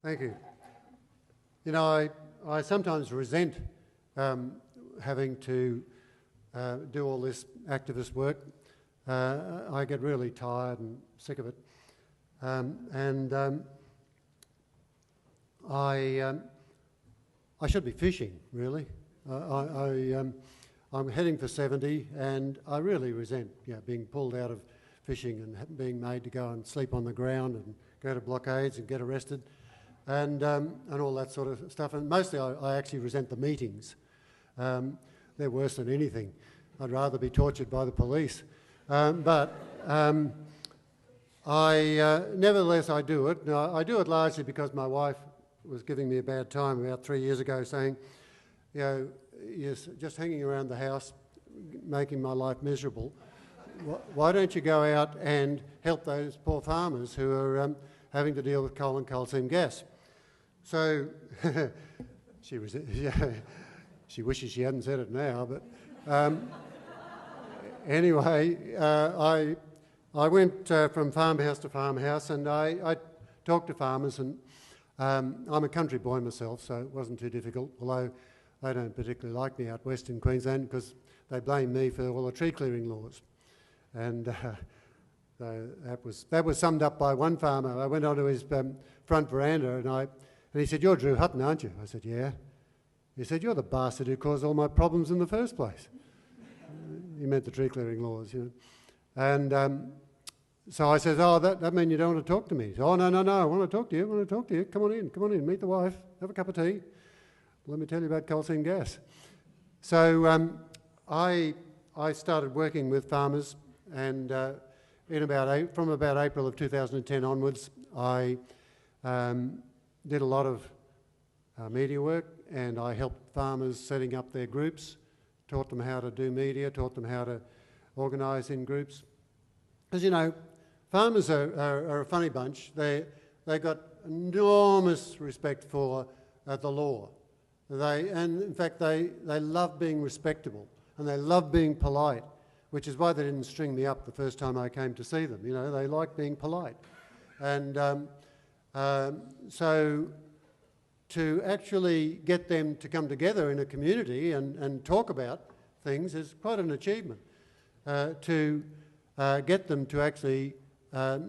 Thank you. You know, I sometimes resent having to do all this activist work. I get really tired and sick of it. I should be fishing, really. I'm heading for 70 and I really resent being pulled out of fishing and being made to go and sleep on the ground and go to blockades and get arrested and all that sort of stuff. And mostly I actually resent the meetings. They're worse than anything. I'd rather be tortured by the police. Nevertheless, I do it. Now, I do it largely because my wife was giving me a bad time about 3 years ago, saying, you know, you're just hanging around the house, making my life miserable. Why don't you go out and help those poor farmers who are having to deal with coal and coal seam gas? So she wishes she hadn't said it now, but anyway, I went from farmhouse to farmhouse and I talked to farmers, and I'm a country boy myself, so it wasn't too difficult, although they don't particularly like me out west in Queensland because they blame me for all the tree clearing laws. And so that was summed up by one farmer. I went onto his front veranda and he said, "You're Drew Hutton, aren't you?" I said, "Yeah." He said, "You're the bastard who caused all my problems in the first place." He meant the tree clearing laws, you know. And so I said, "Oh, that means you don't want to talk to me?" He said, "Oh, no, I want to talk to you, Come on in, meet the wife, have a cup of tea. Let me tell you about coal seam gas." So I started working with farmers, and from about April of 2010 onwards, I did a lot of media work, and I helped farmers setting up their groups, taught them how to do media, taught them how to organise in groups. As you know, farmers are a funny bunch. They've got enormous respect for the law. And in fact, they love being respectable and they love being polite, which is why they didn't string me up the first time I came to see them. You know, they like being polite. And so to actually get them to come together in a community and talk about things is quite an achievement. To get them to actually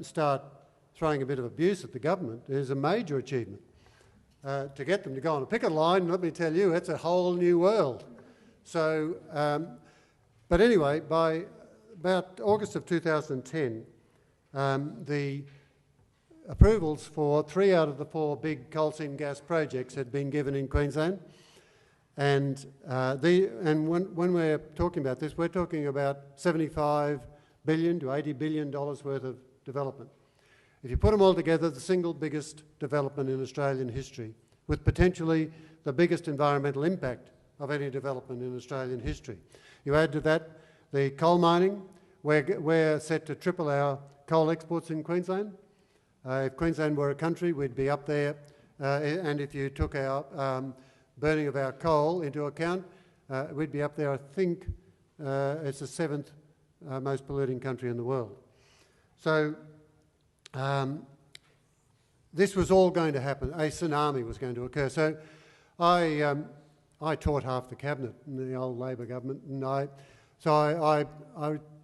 start throwing a bit of abuse at the government is a major achievement. To get them to go on a picket line, let me tell you, it's a whole new world. So, but anyway, by about August of 2010, the approvals for 3 out of the 4 big coal seam gas projects had been given in Queensland. And when we're talking about this, we're talking about $75 billion to $80 billion worth of development. If you put them all together, the single biggest development in Australian history, with potentially the biggest environmental impact of any development in Australian history. You add to that the coal mining. We're set to triple our coal exports in Queensland. If Queensland were a country, we'd be up there. And if you took our burning of our coal into account, we'd be up there. I think it's the 7th most polluting country in the world. So this was all going to happen. A tsunami was going to occur. So I taught half the cabinet in the old Labor government, and I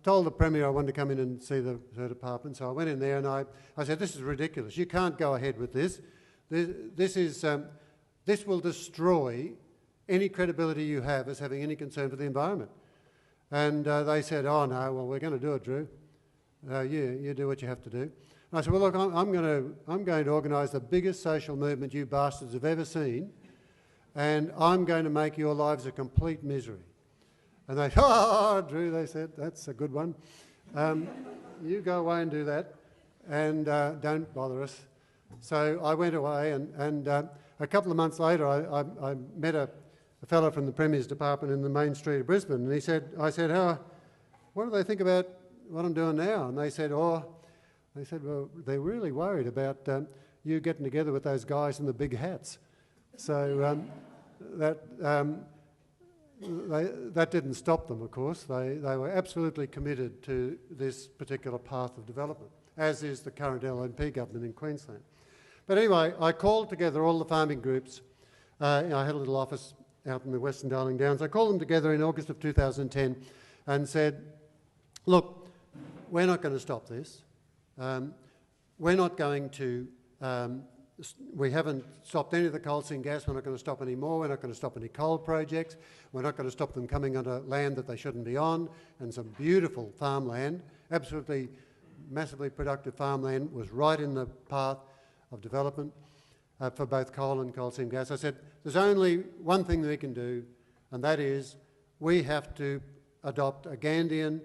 told the Premier I wanted to come in and see her department. So I went in there and I said, "This is ridiculous. You can't go ahead with this. This will destroy any credibility you have as having any concern for the environment." And they said, "Oh no, well we're going to do it, Drew. You do what you have to do." And I said, "Well look, I'm going to organise the biggest social movement you bastards have ever seen, and I'm going to make your lives a complete misery." And they, "Oh, Drew," they said, "that's a good one. You go away and do that, and don't bother us." So I went away, and a couple of months later, I met a fellow from the Premier's department in the main street of Brisbane, and I said, "What do they think about what I'm doing now?" And they said, "Well, they're really worried about you getting together with those guys in the big hats." So that didn't stop them, of course. They were absolutely committed to this particular path of development, as is the current LNP government in Queensland. But anyway, I called together all the farming groups. I had a little office out in the Western Darling Downs. I called them together in August of 2010 and said, look, we're not going to stop this. We're not going to, we haven't stopped any of the coal seam gas. We're not going to stop any more. We're not going to stop any coal projects. We're not going to stop them coming onto land that they shouldn't be on. And some beautiful farmland, absolutely massively productive farmland, was right in the path of development for both coal and coal seam gas. I said, there's only one thing that we can do, and that is we have to adopt a Gandhian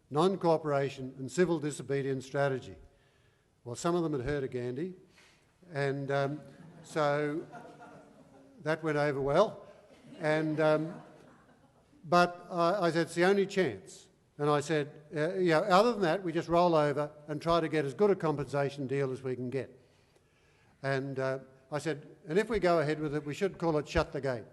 non-cooperation and civil disobedience strategy. Well, some of them had heard of Gandhi, and so that went over well. And but I said, it's the only chance. And I said, other than that, we just roll over and try to get as good a compensation deal as we can get. And I said, and if we go ahead with it, we should call it shut the gate,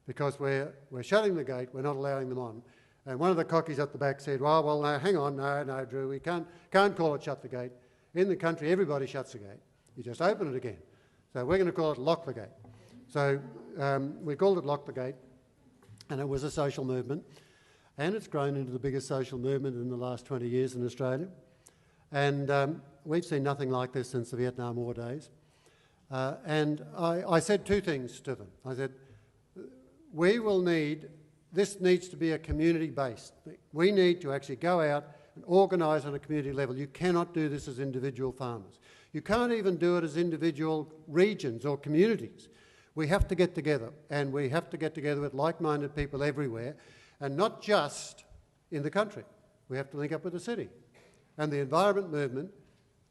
because we're shutting the gate, we're not allowing them on. And one of the cockies at the back said, well, no, hang on, no, Drew, we can't call it shut the gate. In the country, everybody shuts the gate. You just open it again. So we're going to call it lock the gate. So we called it lock the gate, and it was a social movement. And it's grown into the biggest social movement in the last 20 years in Australia. And we've seen nothing like this since the Vietnam War days. And I said two things to them. I said, this needs to be a community-based thing. We need to actually go out and organise on a community level. You cannot do this as individual farmers. You can't even do it as individual regions or communities. We have to get together, and we have to get together with like-minded people everywhere, and not just in the country. We have to link up with the city. And the environment movement,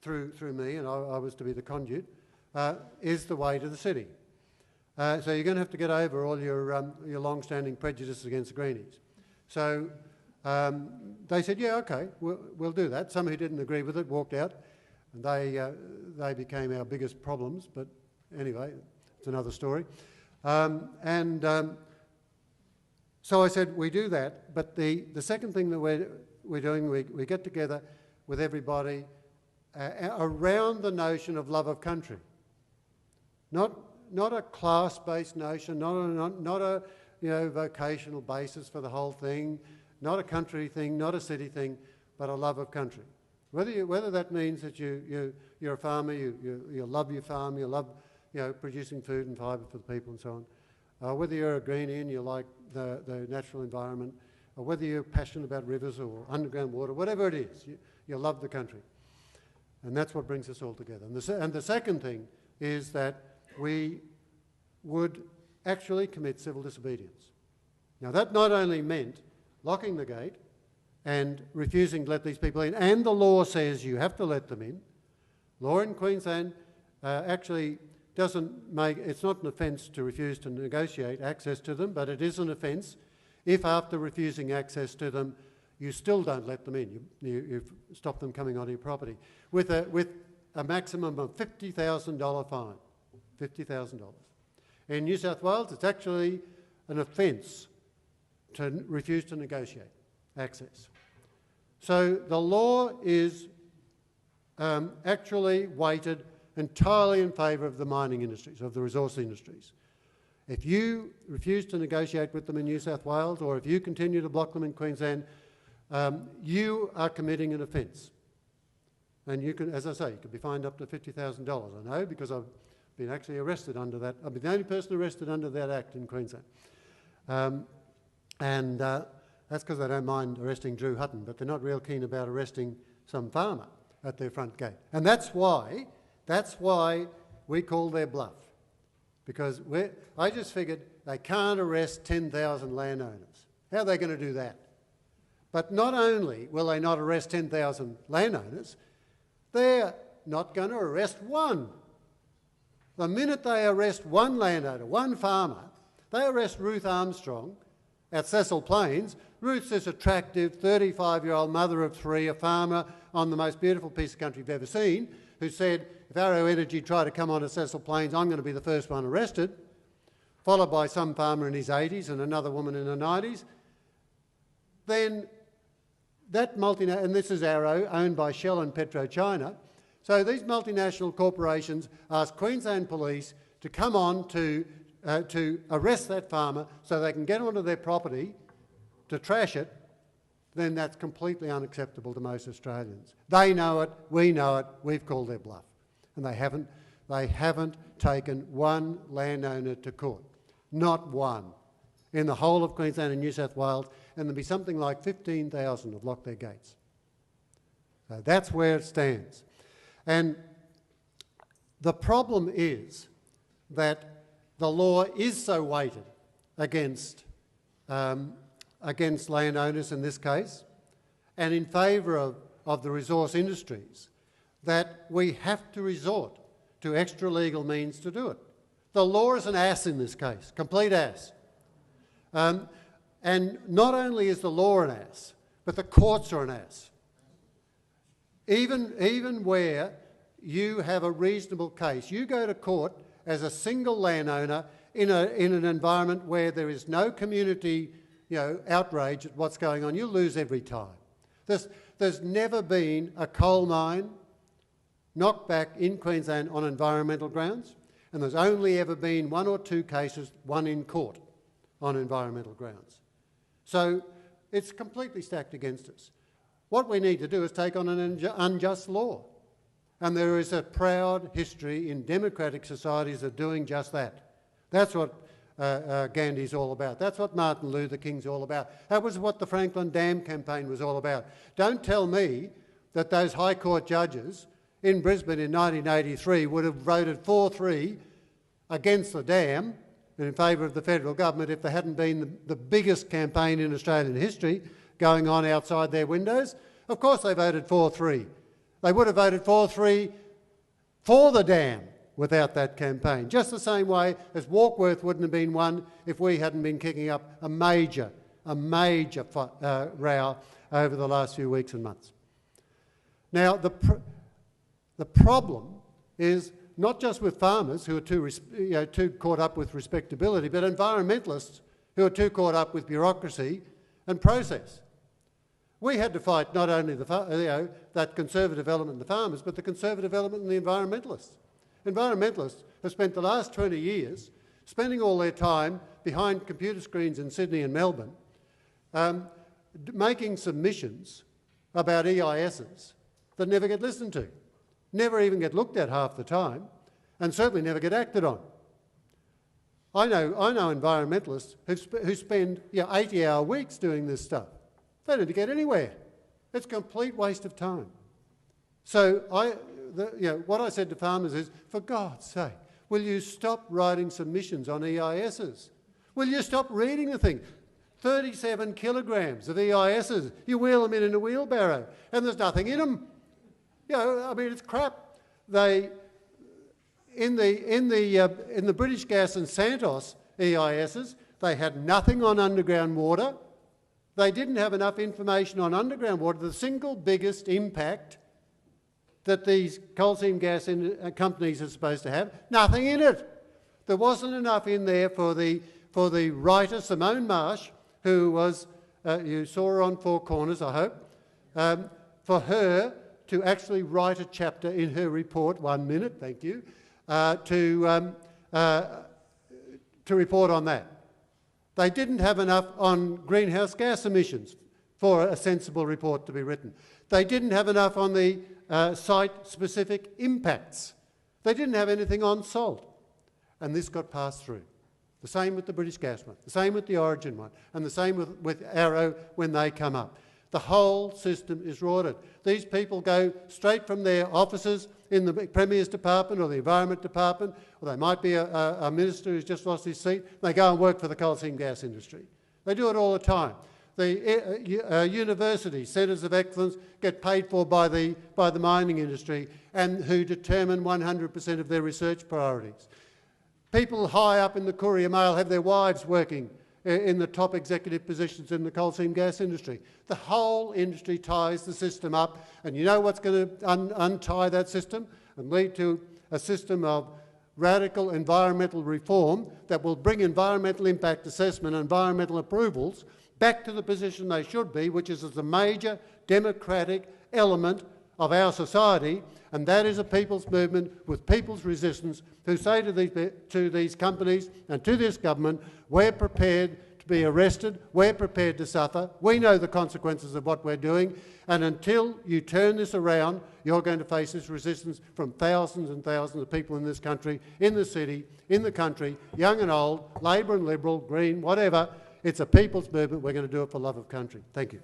through me, and I was to be the conduit, is the way to the city. So you're going to have to get over all your long-standing prejudices against the Greenies. So they said, yeah, okay, we'll do that. Some who didn't agree with it walked out, and they became our biggest problems. But anyway, it's another story. So I said, we do that, but the second thing that we're doing, we get together with everybody around the notion of love of country. Not a class-based notion, not a vocational basis for the whole thing, not a country thing, not a city thing, but a love of country. Whether that means that you're a farmer, you love your farm, you love producing food and fibre for the people and so on. Whether you're a greenie and you like the natural environment, or whether you're passionate about rivers or underground water, whatever it is, you love the country. And that's what brings us all together. And the second thing is that we would actually commit civil disobedience. Now that not only meant locking the gate and refusing to let these people in, and the law says you have to let them in. Law in Queensland actually doesn't make, it's not an offence to refuse to negotiate access to them, but it is an offence if after refusing access to them you still don't let them in. You've stopped them coming onto your property with a maximum of $50,000 fine. $50,000. In New South Wales, it's actually an offence to refuse to negotiate access. So the law is actually weighted entirely in favour of the mining industries, of the resource industries. If you refuse to negotiate with them in New South Wales, or if you continue to block them in Queensland, you are committing an offence. And you can, as I say, you could be fined up to $50,000. I know, because I've been actually arrested under that. I've been the only person arrested under that act in Queensland. That's because they don't mind arresting Drew Hutton, but they're not real keen about arresting some farmer at their front gate. And that's why we call their bluff. Because I just figured they can't arrest 10,000 landowners. How are they going to do that? But not only will they not arrest 10,000 landowners, they're not going to arrest one. The minute they arrest one landowner, one farmer, they arrest Ruth Armstrong at Cecil Plains. Ruth's this attractive 35-year-old mother of three, a farmer on the most beautiful piece of country you've ever seen, who said, if Arrow Energy try to come onto Cecil Plains, I'm going to be the first one arrested, followed by some farmer in his 80s and another woman in her 90s. Then that multinational, and this is Arrow, owned by Shell and PetroChina, So these multinational corporations ask Queensland Police to come on to arrest that farmer so they can get onto their property to trash it. Then that's completely unacceptable to most Australians. They know it, we know it, we've called their bluff. And they haven't taken one landowner to court. Not one. In the whole of Queensland and New South Wales, and there'll be something like 15,000 have locked their gates. So that's where it stands. And the problem is that the law is so weighted against landowners in this case, and in favour of the resource industries, that we have to resort to extra legal means to do it. The law is an ass in this case, complete ass. And not only is the law an ass, but the courts are an ass. Even where you have a reasonable case, you go to court as a single landowner in an environment where there is no community outrage at what's going on, you lose every time. There's never been a coal mine knocked back in Queensland on environmental grounds, and there's only ever been one or two cases, one in court, on environmental grounds. So it's completely stacked against us. What we need to do is take on an unjust law. And there is a proud history in democratic societies of doing just that. That's what Gandhi's all about. That's what Martin Luther King's all about. That was what the Franklin Dam campaign was all about. Don't tell me that those High Court judges in Brisbane in 1983 would have voted 4-3 against the dam and in favour of the federal government if there hadn't been the biggest campaign in Australian history going on outside their windows. Of course they voted 4-3. They would have voted 4-3 for the dam without that campaign, just the same way as Warkworth wouldn't have been won if we hadn't been kicking up a major row over the last few weeks and months. Now, the problem is not just with farmers who are too caught up with respectability, but environmentalists who are too caught up with bureaucracy and process. We had to fight not only that conservative element in the farmers, but the conservative element in the environmentalists. Environmentalists have spent the last 20 years spending all their time behind computer screens in Sydney and Melbourne, making submissions about EISs that never get listened to, never even get looked at half the time, and certainly never get acted on. I know environmentalists who spend 80-hour weeks doing this stuff. They don't get anywhere. It's a complete waste of time. So what I said to farmers is, for God's sake, will you stop writing submissions on EISs? Will you stop reading the thing? 37 kilograms of EISs. You wheel them in a wheelbarrow, and there's nothing in them. It's crap. In the British Gas and Santos EISs, they had nothing on underground water. They didn't have enough information on underground water. The single biggest impact that these coal seam gas companies are supposed to have, nothing in it. There wasn't enough in there for the writer, Simone Marsh, who was, you saw her on Four Corners, I hope, for her to actually write a chapter in her report, 1 minute, thank you, to report on that. They didn't have enough on greenhouse gas emissions for a sensible report to be written. They didn't have enough on the site-specific impacts. They didn't have anything on salt. And this got passed through. The same with the British Gas one, the same with the Origin one, and the same with Arrow when they come up. The whole system is rorted. These people go straight from their offices in the Premier's Department or the Environment Department, or they might be a minister who's just lost his seat, they go and work for the coal seam gas industry. They do it all the time. The universities, centres of excellence, get paid for by the mining industry and who determine 100% of their research priorities. People high up in the Courier Mail have their wives working in the top executive positions in the coal seam gas industry. The whole industry ties the system up, and you know what's going to untie that system and lead to a system of radical environmental reform that will bring environmental impact assessment and environmental approvals back to the position they should be, which is as a major democratic element of our society, and that is a people's movement with people's resistance who say to these companies and to this government, we're prepared to be arrested, we're prepared to suffer, we know the consequences of what we're doing, and until you turn this around, you're going to face this resistance from thousands and thousands of people in this country, in the city, in the country, young and old, Labor and Liberal, Green, whatever. It's a people's movement. We're going to do it for love of country. Thank you.